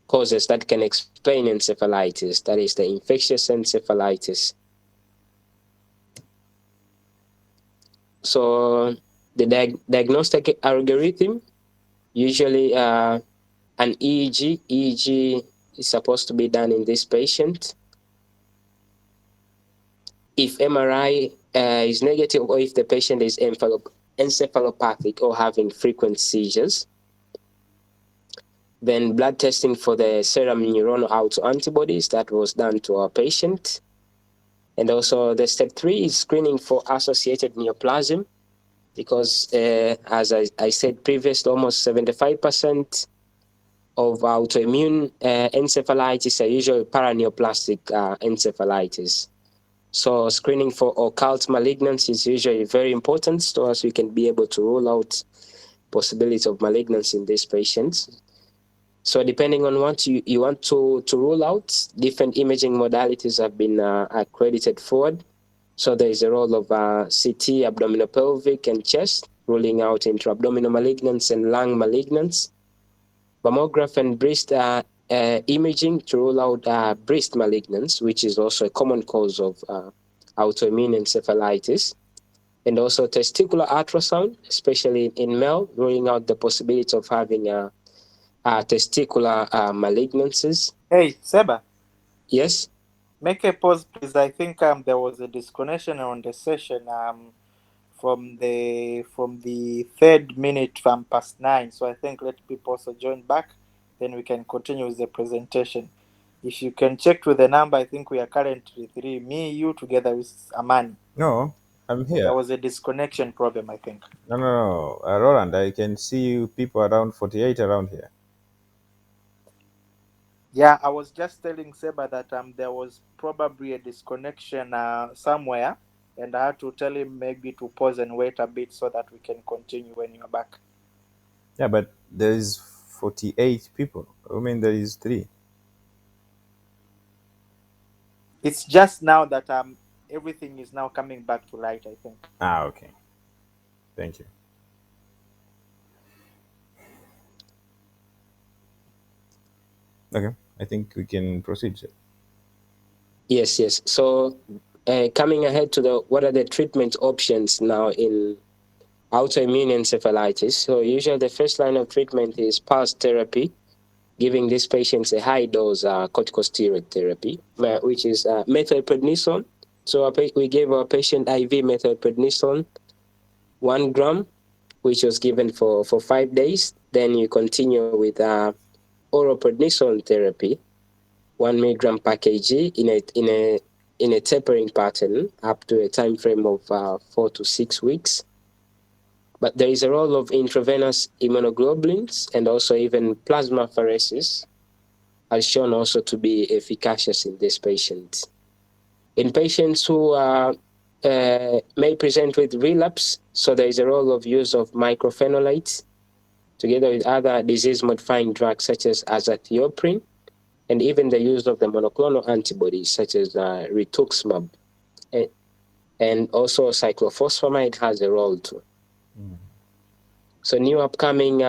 Speaker 3: causes that can explain encephalitis, that is the infectious encephalitis. So the diagnostic algorithm, usually an EEG is supposed to be done in this patient. If MRI is negative, or if the patient is encephalopathic or having frequent seizures, then blood testing for the serum neuronal autoantibodies that was done to our patient. And also the step 3 is screening for associated neoplasm, because as I said previously, almost 75% of autoimmune encephalitis are usually paraneoplastic encephalitis. So screening for occult malignancy is usually very important, so as we can be able to rule out possibility of malignancy in these patients. So depending on what you want to rule out, different imaging modalities have been accredited forward. So there is a role of CT, abdominopelvic and chest, ruling out intra-abdominal malignance and lung malignance. Mammograph and breast imaging to rule out breast malignance, which is also a common cause of autoimmune encephalitis. And also testicular ultrasound, especially in male, ruling out the possibility of having testicular malignancies.
Speaker 4: Hey, Seba.
Speaker 3: Yes?
Speaker 4: Make a pause, please. I think there was a disconnection on the session from the third minute from past 9. So I think let people also join back, then we can continue with the presentation. If you can check with the number, I think we are currently 3, me, you, together with Amani.
Speaker 1: No, I'm here.
Speaker 4: There was a disconnection problem, I think.
Speaker 1: No. Roland, I can see you people around 48 around here.
Speaker 4: Yeah, I was just telling Seba that there was probably a disconnection somewhere, and I had to tell him maybe to pause and wait a bit so that we can continue when you're back.
Speaker 1: Yeah, but there is 48 people. I mean, there is 3.
Speaker 4: It's just now that everything is now coming back to light, I think.
Speaker 1: Okay. Thank you. Okay, I think we can proceed, sir.
Speaker 3: Yes. So coming ahead to what are the treatment options now in autoimmune encephalitis? So usually the first line of treatment is pulse therapy, giving these patients a high dose corticosteroid therapy, which is methylprednisolone. So we gave our patient IV methylprednisolone, 1 gram, which was given for 5 days. Then you continue with oral prednisolone therapy, 1 milligram per kg in a tapering pattern up to a time frame of 4 to 6 weeks. But there is a role of intravenous immunoglobulins and also even plasmapheresis, as shown also to be efficacious in this patient. In patients who may present with relapse, so there is a role of use of mycophenolates together with other disease-modifying drugs such as azathioprine, and even the use of the monoclonal antibodies such as rituximab. And also cyclophosphamide has a role too. So new upcoming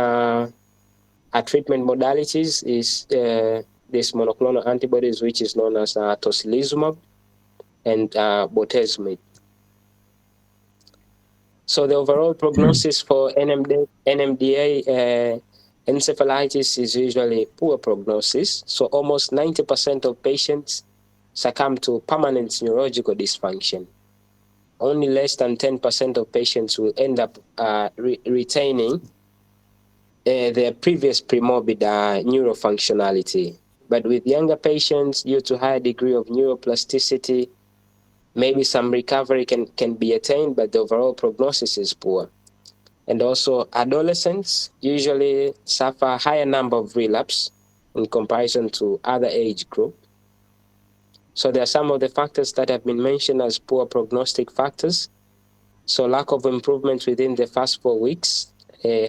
Speaker 3: treatment modalities is this monoclonal antibodies, which is known as tocilizumab and bortezomib. So the overall prognosis for NMDA encephalitis is usually poor prognosis. So almost 90% of patients succumb to permanent neurological dysfunction. Only less than 10% of patients will end up retaining their previous premorbid neurofunctionality. But with younger patients, due to higher degree of neuroplasticity, maybe some recovery can be attained, but the overall prognosis is poor. And also adolescents usually suffer a higher number of relapse in comparison to other age group. So there are some of the factors that have been mentioned as poor prognostic factors. So lack of improvement within the first 4 weeks,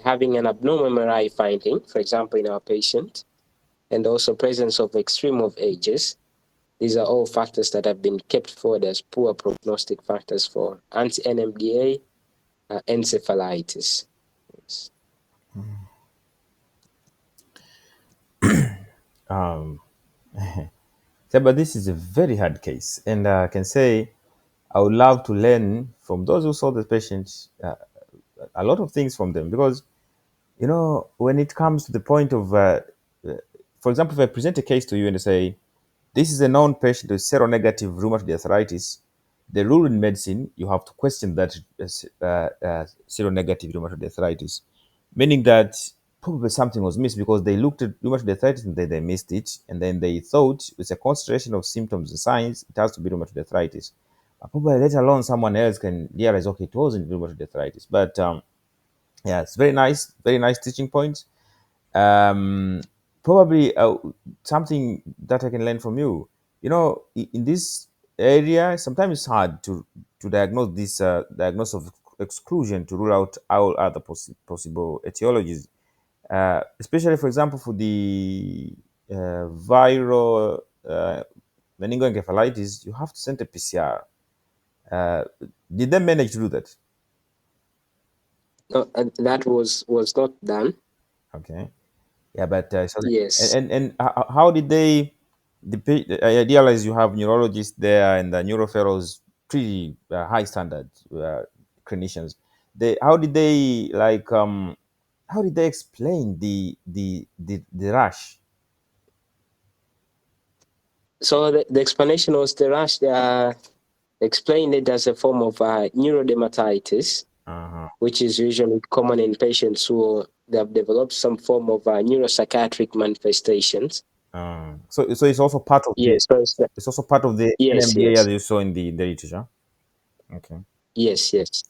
Speaker 3: having an abnormal MRI finding, for example, in our patient, and also presence of extreme of ages. These are all factors that have been kept forward as poor prognostic factors for anti-NMDA encephalitis. Yes.
Speaker 1: Yeah, but this is a very hard case, and I can say I would love to learn from those who saw the patients a lot of things from them, because when it comes to the point of, for example, if I present a case to you and say, this is a known patient with seronegative rheumatoid arthritis, the rule in medicine, you have to question that seronegative rheumatoid arthritis, meaning that probably something was missed, because they looked at rheumatoid arthritis and then they missed it, and then they thought with a concentration of symptoms and signs, it has to be rheumatoid arthritis. But probably later alone, someone else can realize, okay, it wasn't rheumatoid arthritis. But yeah, it's very nice teaching points. um Probably something that I can learn from you, in this area, sometimes it's hard to diagnose this diagnose of exclusion, to rule out all other possible etiologies, especially, for example, for the viral meningoencephalitis. You have to send a PCR. uh, did they manage to do that?
Speaker 3: No, that was not done.
Speaker 1: Okay. Yeah, but
Speaker 3: Yes.
Speaker 1: how did they? I realize you have neurologists there and the neurofellows, pretty high standard clinicians. How did they how did they explain the rash?
Speaker 3: So the explanation was the rash. They explained it as a form of neurodermatitis,
Speaker 1: Uh-huh.
Speaker 3: which is usually common in patients who they have developed some form of neuropsychiatric manifestations.
Speaker 1: So it's also part of the
Speaker 3: Yes. So
Speaker 1: it's also part of the
Speaker 3: yes,
Speaker 1: NMDA,
Speaker 3: yes,
Speaker 1: as you saw in the literature. Okay.
Speaker 3: yes, yes.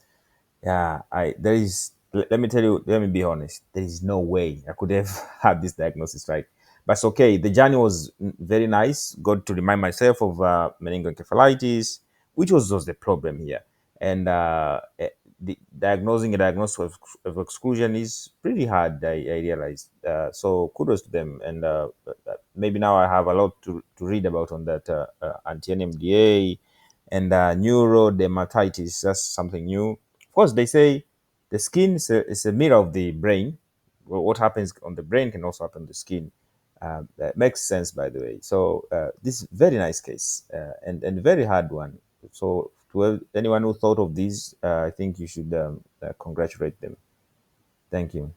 Speaker 1: Yeah, there is. Let me tell you. Let me be honest. There is no way I could have had this diagnosis right. But it's okay. The journey was very nice. Got to remind myself of meningoencephalitis, which was the problem here. And the diagnosing a diagnosis of exclusion is pretty hard. I realized. So kudos to them. And maybe now I have a lot to read about on that anti-NMDA and neurodermatitis. That's something new. Of course, they say the skin is a mirror of the brain. Well, what happens on the brain can also happen on the skin. That makes sense, by the way. So this is very nice case, and very hard one. So to anyone who thought of these, I think you should congratulate them. Thank you.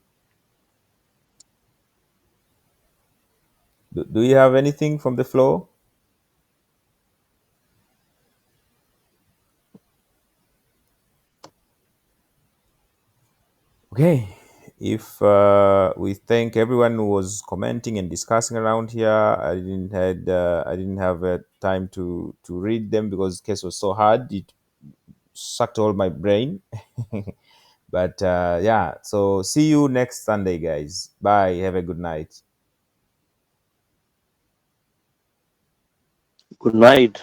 Speaker 1: Do you have anything from the floor? Okay. If we thank everyone who was commenting and discussing around here, I didn't have time to read them because the case was so hard. It sucked all my brain. But yeah, so see you next Sunday, guys. Bye. Have a good night.
Speaker 5: Good night.